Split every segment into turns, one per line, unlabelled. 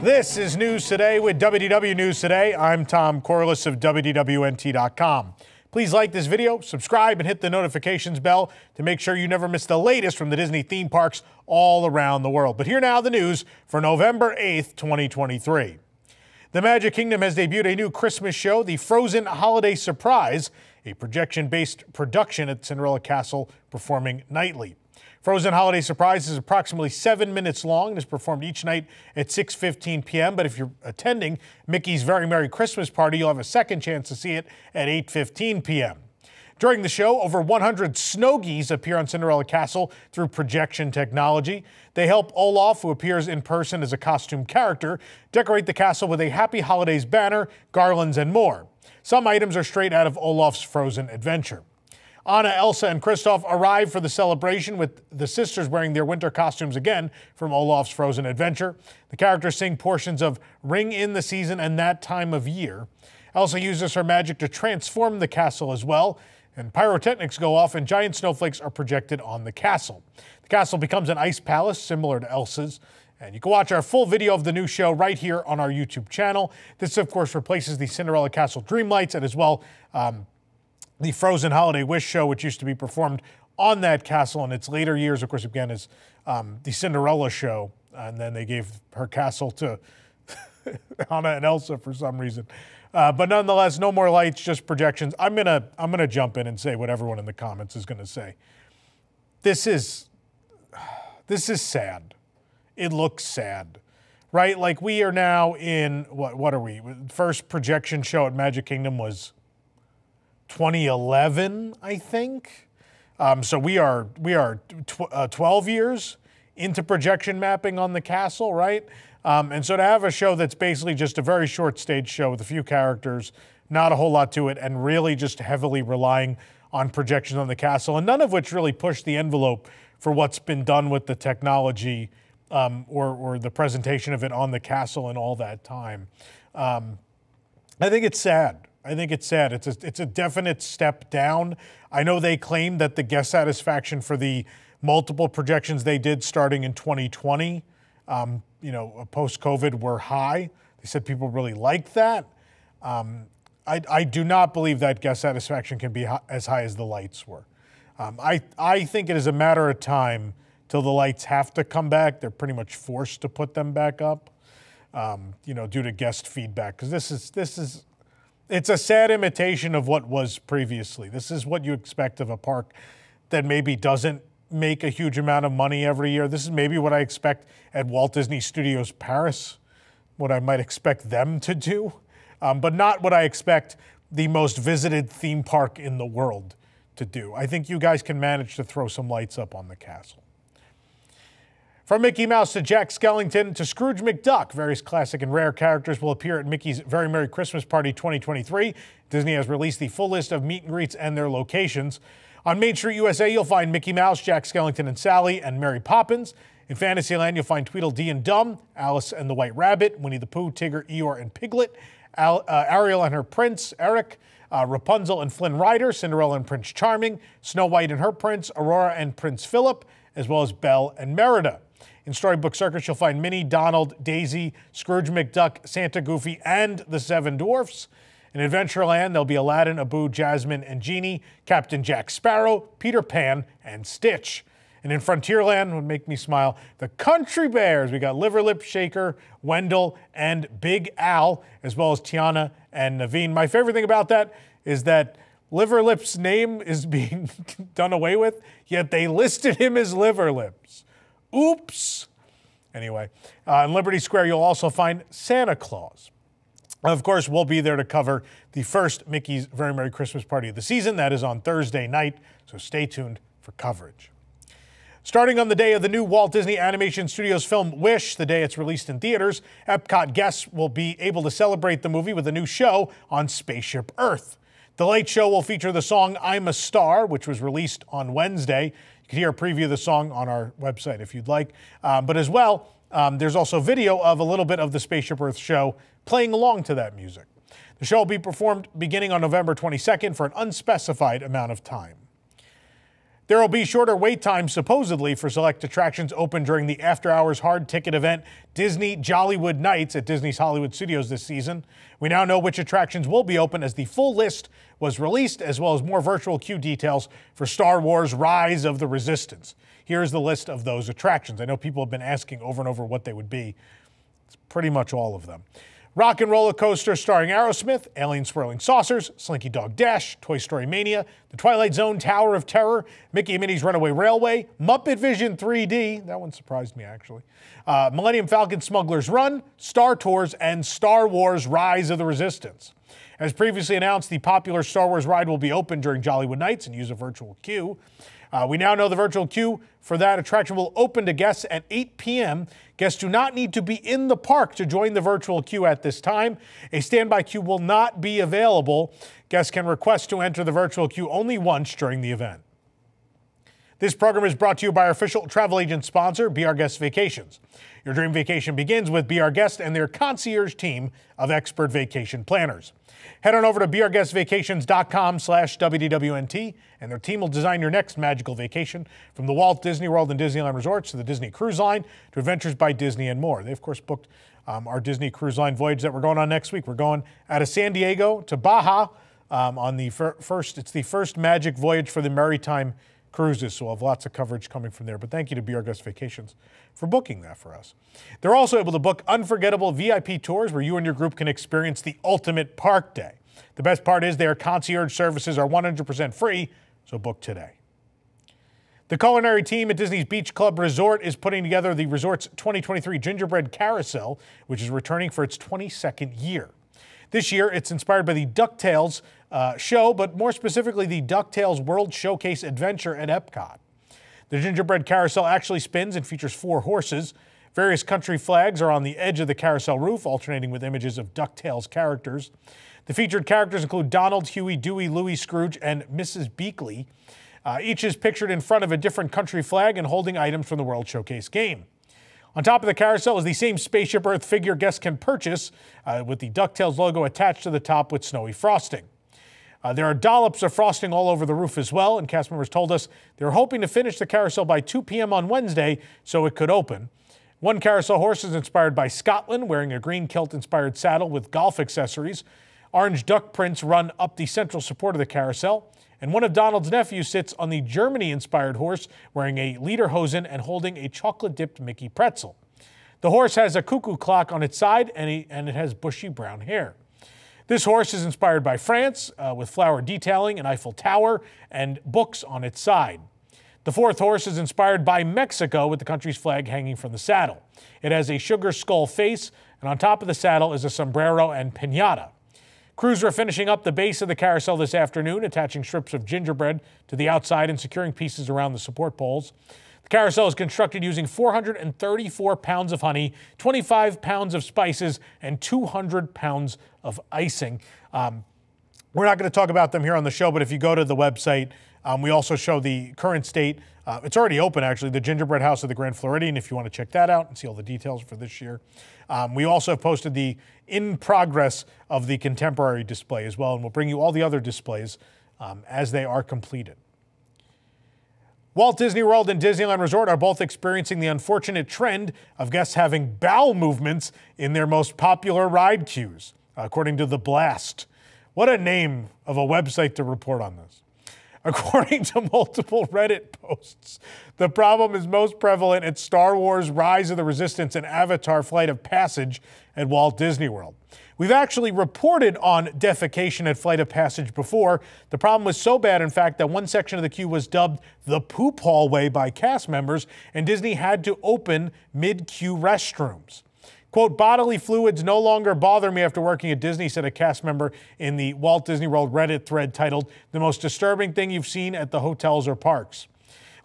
This is News Today with WDW News Today. I'm Tom Corliss of WDWNT.com. Please like this video, subscribe, and hit the notifications bell to make sure you never miss the latest from the Disney theme parks all around the world. But here now the news for November 8th, 2023. The Magic Kingdom has debuted a new Christmas show, The Frozen Holiday Surprise, a projection-based production at Cinderella Castle performing nightly. Frozen Holiday Surprise is approximately 7 minutes long and is performed each night at 6:15 p.m. But if you're attending Mickey's Very Merry Christmas Party, you'll have a second chance to see it at 8:15 p.m. During the show, over 100 snow geese appear on Cinderella Castle through projection technology. They help Olaf, who appears in person as a costume character, decorate the castle with a Happy Holidays banner, garlands, and more. Some items are straight out of Olaf's Frozen adventure. Anna, Elsa, and Kristoff arrive for the celebration with the sisters wearing their winter costumes again from Olaf's Frozen adventure. The characters sing portions of Ring in the Season and That Time of Year. Elsa uses her magic to transform the castle as well, and pyrotechnics go off and giant snowflakes are projected on the castle. The castle becomes an ice palace similar to Elsa's. And you can watch our full video of the new show right here on our YouTube channel. This, of course, replaces the Cinderella Castle Dreamlights and as well the Frozen Holiday Wish Show, which used to be performed on that castle in its later years, of course, again, is the Cinderella show. And then they gave her castle to Anna and Elsa for some reason. But nonetheless, no more lights, just projections. I'm gonna jump in and say what everyone in the comments is gonna say. This is sad. It looks sad, right? Like we are now in, what are we? First projection show at Magic Kingdom was 2011, I think. So we are 12 years into projection mapping on the castle, right? And so to have a show that's basically just a very short stage show with a few characters, not a whole lot to it, and really just heavily relying on projections on the castle, and none of which really push the envelope for what's been done with the technology or the presentation of it on the castle in all that time. I think it's sad. It's a definite step down. I know they claim that the guest satisfaction for the multiple projections they did starting in 2020, post-COVID, were high. They said people really liked that. I do not believe that guest satisfaction can be as high as the lights were. I think it is a matter of time till the lights have to come back. They're pretty much forced to put them back up, due to guest feedback. Because it's a sad imitation of what was previously. This is what you expect of a park that maybe doesn't make a huge amount of money every year. This is maybe what I expect at Walt Disney Studios Paris, what I might expect them to do, but not what I expect the most visited theme park in the world to do. I think you guys can manage to throw some lights up on the castle. From Mickey Mouse to Jack Skellington to Scrooge McDuck, various classic and rare characters will appear at Mickey's Very Merry Christmas Party 2023. Disney has released the full list of meet and greets and their locations. On Main Street, USA, you'll find Mickey Mouse, Jack Skellington and Sally, and Mary Poppins. In Fantasyland, you'll find Tweedledee and Dum, Alice and the White Rabbit, Winnie the Pooh, Tigger, Eeyore, and Piglet, Ariel and her prince, Eric, Rapunzel and Flynn Rider, Cinderella and Prince Charming, Snow White and her prince, Aurora and Prince Philip, as well as Belle and Merida. In Storybook Circus, you'll find Minnie, Donald, Daisy, Scrooge McDuck, Santa Goofy, and the Seven Dwarfs. In Adventureland, there'll be Aladdin, Abu, Jasmine, and Genie, Captain Jack Sparrow, Peter Pan, and Stitch. And in Frontierland, would make me smile, the Country Bears. We got Liverlip, Shaker, Wendell, and Big Al, as well as Tiana and Naveen. My favorite thing about that is that Liverlip's name is being done away with, yet they listed him as Liverlips. Oops. Anyway, in Liberty Square, you'll also find Santa Claus. Of course, we'll be there to cover the first Mickey's Very Merry Christmas Party of the season. That is on Thursday night, so stay tuned for coverage. Starting on the day of the new Walt Disney Animation Studios film Wish, the day it's released in theaters, Epcot guests will be able to celebrate the movie with a new show on Spaceship Earth. The late show will feature the song I'm a Star, which was released on Wednesday. You can hear a preview of the song on our website if you'd like. But as well, there's also video of a little bit of the Spaceship Earth show playing along to that music. The show will be performed beginning on November 22nd for an unspecified amount of time. There will be shorter wait times, supposedly, for select attractions open during the after-hours hard-ticket event Disney Jollywood Nights at Disney's Hollywood Studios this season. We now know which attractions will be open as the full list was released, as well as more virtual queue details for Star Wars Rise of the Resistance. Here's the list of those attractions. I know people have been asking over and over what they would be. It's pretty much all of them. Rock and Roller Coaster starring Aerosmith, Alien Swirling Saucers, Slinky Dog Dash, Toy Story Mania, The Twilight Zone Tower of Terror, Mickey and Minnie's Runaway Railway, Muppet Vision 3D, that one surprised me actually, Millennium Falcon Smuggler's Run, Star Tours, and Star Wars Rise of the Resistance. As previously announced, the popular Star Wars ride will be open during Jollywood Nights and use a virtual queue. We now know the virtual queue for that attraction will open to guests at 8 p.m. Guests do not need to be in the park to join the virtual queue at this time. A standby queue will not be available. Guests can request to enter the virtual queue only once during the event. This program is brought to you by our official travel agent sponsor, Be Our Guest Vacations. Your dream vacation begins with Be Our Guest and their concierge team of expert vacation planners. Head on over to beourguestvacations.com/WDWNT, and their team will design your next magical vacation, from the Walt Disney World and Disneyland resorts to the Disney Cruise Line to Adventures by Disney and more. They, of course, booked our Disney Cruise Line voyage that we're going on next week. We're going out of San Diego to Baja on the it's the first magic voyage for the Maritime Cruises, so we'll have lots of coverage coming from there. But thank you to Be Our Guest Vacations for booking that for us. They're also able to book unforgettable VIP tours where you and your group can experience the ultimate park day. The best part is their concierge services are 100% free, so book today. The culinary team at Disney's Beach Club Resort is putting together the resort's 2023 Gingerbread Carousel, which is returning for its 22nd year. This year, it's inspired by the DuckTales show, but more specifically, the DuckTales World Showcase Adventure at Epcot. The Gingerbread Carousel actually spins and features 4 horses. Various country flags are on the edge of the carousel roof, alternating with images of DuckTales characters. The featured characters include Donald, Huey, Dewey, Louie, Scrooge, and Mrs. Beakley. Each is pictured in front of a different country flag and holding items from the World Showcase game. On top of the carousel is the same Spaceship Earth figure guests can purchase with the DuckTales logo attached to the top with snowy frosting. There are dollops of frosting all over the roof as well, and cast members told us they're hoping to finish the carousel by 2 p.m. on Wednesday so it could open. One carousel horse is inspired by Scotland, wearing a green kilt-inspired saddle with golf accessories. Orange duck prints run up the central support of the carousel, and one of Donald's nephews sits on the Germany-inspired horse, wearing a lederhosen and holding a chocolate-dipped Mickey pretzel. The horse has a cuckoo clock on its side, and it has bushy brown hair. This horse is inspired by France, with flower detailing, an Eiffel Tower, and books on its side. The fourth horse is inspired by Mexico, with the country's flag hanging from the saddle. It has a sugar skull face, and on top of the saddle is a sombrero and piñata. Crews are finishing up the base of the carousel this afternoon, attaching strips of gingerbread to the outside and securing pieces around the support poles. The carousel is constructed using 434 pounds of honey, 25 pounds of spices, and 200 pounds of icing. We're not going to talk about them here on the show, but if you go to the website, we also show the current state. It's already open, actually, the Gingerbread House at the Grand Floridian, if you want to check that out and see all the details for this year. We also have posted the in progress of the contemporary display as well, and we'll bring you all the other displays as they are completed. Walt Disney World and Disneyland Resort are both experiencing the unfortunate trend of guests having bowel movements in their most popular ride queues, according to The Blast. What a name of a website to report on this. According to multiple Reddit posts, the problem is most prevalent at Star Wars Rise of the Resistance and Avatar Flight of Passage at Walt Disney World. We've actually reported on defecation at Flight of Passage before. The problem was so bad, in fact, that one section of the queue was dubbed the poop hallway by cast members, and Disney had to open mid-queue restrooms. Quote, bodily fluids no longer bother me after working at Disney, said a cast member in the Walt Disney World Reddit thread titled, "The Most Disturbing Thing You've Seen at the Hotels or Parks."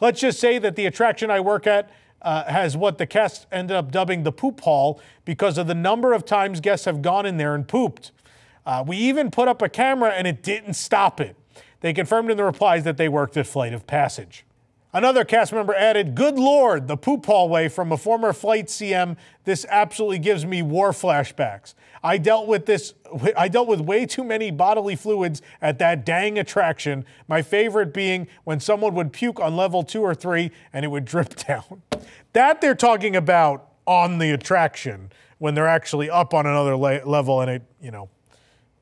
Let's just say that the attraction I work at has what the cast ended up dubbing the poop hall because of the number of times guests have gone in there and pooped. We even put up a camera and it didn't stop it. They confirmed in the replies that they worked at Flight of Passage. Another cast member added, "Good Lord, the poop hallway from a former flight CM. This absolutely gives me war flashbacks. I dealt with way too many bodily fluids at that dang attraction. My favorite being when someone would puke on level 2 or 3 and it would drip down." That they're talking about on the attraction when they're actually up on another level and it,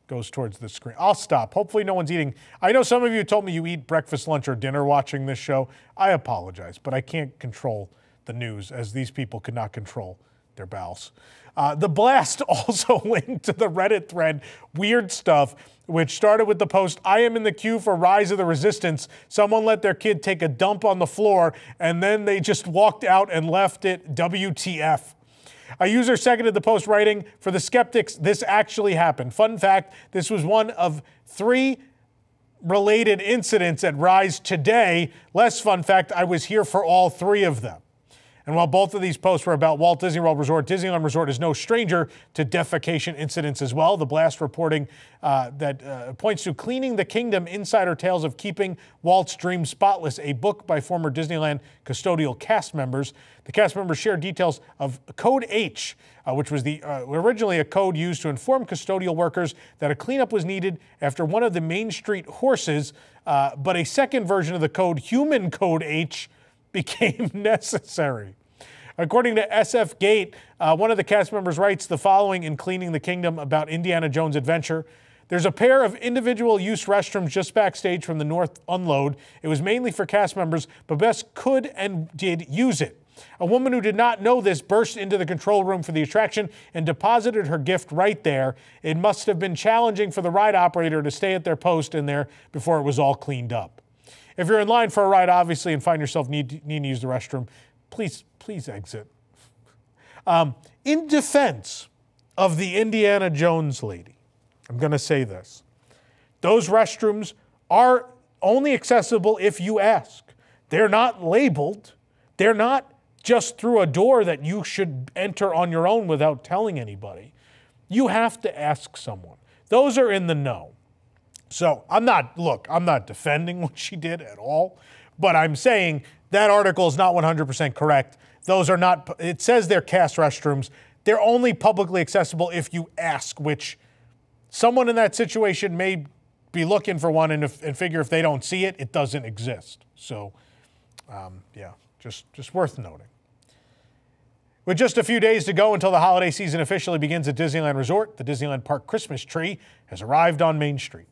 goes towards the screen. I'll stop. Hopefully no one's eating. I know some of you told me you eat breakfast, lunch, or dinner watching this show. I apologize, but I can't control the news as these people could not control their bowels. The blast also linked to the Reddit thread Weird Stuff, which started with the post, "I am in the queue for Rise of the Resistance. Someone let their kid take a dump on the floor, and then they just walked out and left it. WTF." A user seconded the post, writing, "For the skeptics, this actually happened. Fun fact, this was one of 3 related incidents at Rise today. Less fun fact, I was here for all 3 of them." And while both of these posts were about Walt Disney World Resort, Disneyland Resort is no stranger to defecation incidents as well. The blast reporting that points to Cleaning the Kingdom, Insider Tales of Keeping Walt's Dream Spotless, a book by former Disneyland custodial cast members. The cast members share details of Code H, which was originally a code used to inform custodial workers that a cleanup was needed after one of the Main Street horses, but a second version of the code, Human Code H, became necessary. According to SF Gate, one of the cast members writes the following in Cleaning the Kingdom about Indiana Jones' adventure. "There's a pair of individual use restrooms just backstage from the North Unload. It was mainly for cast members, but Bess could and did use it. A woman who did not know this burst into the control room for the attraction and deposited her gift right there. It must have been challenging for the ride operator to stay at their post in there before it was all cleaned up. If you're in line for a ride, obviously, and find yourself needing to use the restroom, please exit." In defense of the Indiana Jones lady, I'm going to say this. Those restrooms are only accessible if you ask. They're not labeled. They're not just through a door that you should enter on your own without telling anybody. You have to ask someone. Those are in the know. So I'm not defending what she did at all, but I'm saying that article is not 100% correct. Those are not, it says they're cast restrooms. They're only publicly accessible if you ask, which someone in that situation may be looking for one and figure if they don't see it, it doesn't exist. So, yeah, just worth noting. With just a few days to go until the holiday season officially begins at Disneyland Resort, the Disneyland Park Christmas tree has arrived on Main Street.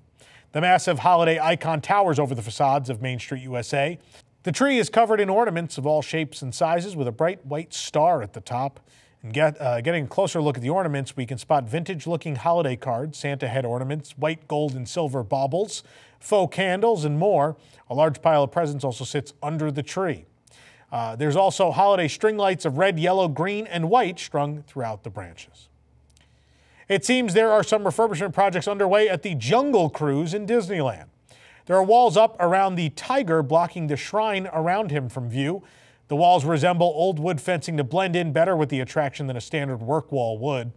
The massive holiday icon towers over the facades of Main Street, U.S.A. The tree is covered in ornaments of all shapes and sizes with a bright white star at the top. And getting a closer look at the ornaments, we can spot vintage-looking holiday cards, Santa head ornaments, white, gold, and silver baubles, faux candles, and more. A large pile of presents also sits under the tree. There's also holiday string lights of red, yellow, green, and white strung throughout the branches. It seems there are some refurbishment projects underway at the Jungle Cruise in Disneyland. There are walls up around the tiger blocking the shrine around him from view. The walls resemble old wood fencing to blend in better with the attraction than a standard work wall would.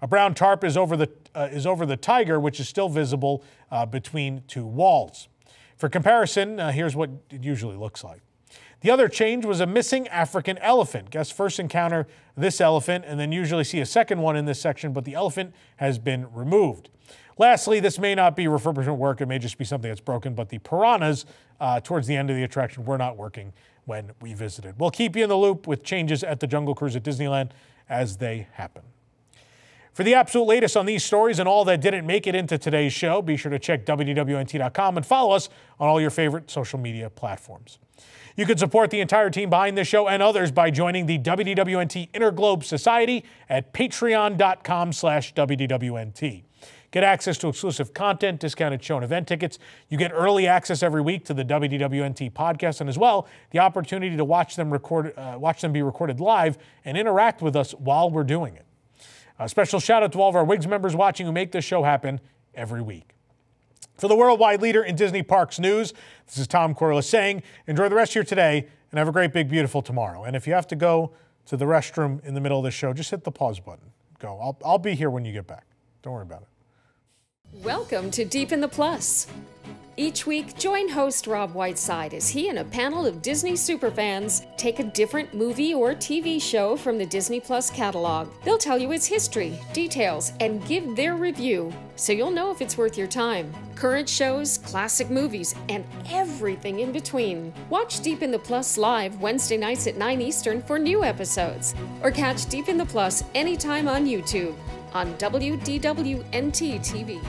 A brown tarp is over the tiger, which is still visible between 2 walls. For comparison, here's what it usually looks like. The other change was a missing African elephant. Guests first encounter this elephant and then usually see a second one in this section, but the elephant has been removed. Lastly, this may not be refurbishment work. It may just be something that's broken, but the piranhas towards the end of the attraction were not working when we visited. We'll keep you in the loop with changes at the Jungle Cruise at Disneyland as they happen. For the absolute latest on these stories and all that didn't make it into today's show, be sure to check WDWNT.com and follow us on all your favorite social media platforms. You can support the entire team behind this show and others by joining the WDWNT Interglobe Society at patreon.com/WDWNT. Get access to exclusive content, discounted show and event tickets. You get early access every week to the WDWNT podcast, and as well, the opportunity to watch them be recorded live and interact with us while we're doing it. A special shout out to all of our WIGS members watching who make this show happen every week. For the worldwide leader in Disney Parks news, this is Tom Corliss saying, enjoy the rest of your today and have a great, big, beautiful tomorrow. And if you have to go to the restroom in the middle of the show, just hit the pause button. Go. I'll be here when you get back. Don't worry about it.
Welcome to Deep in the Plus. Each week, join host Rob Whiteside as he and a panel of Disney superfans take a different movie or TV show from the Disney Plus catalog. They'll tell you its history, details, and give their review, so you'll know if it's worth your time. Current shows, classic movies, and everything in between. Watch Deep in the Plus live Wednesday nights at 9 Eastern for new episodes, or catch Deep in the Plus anytime on YouTube on WDWNT TV.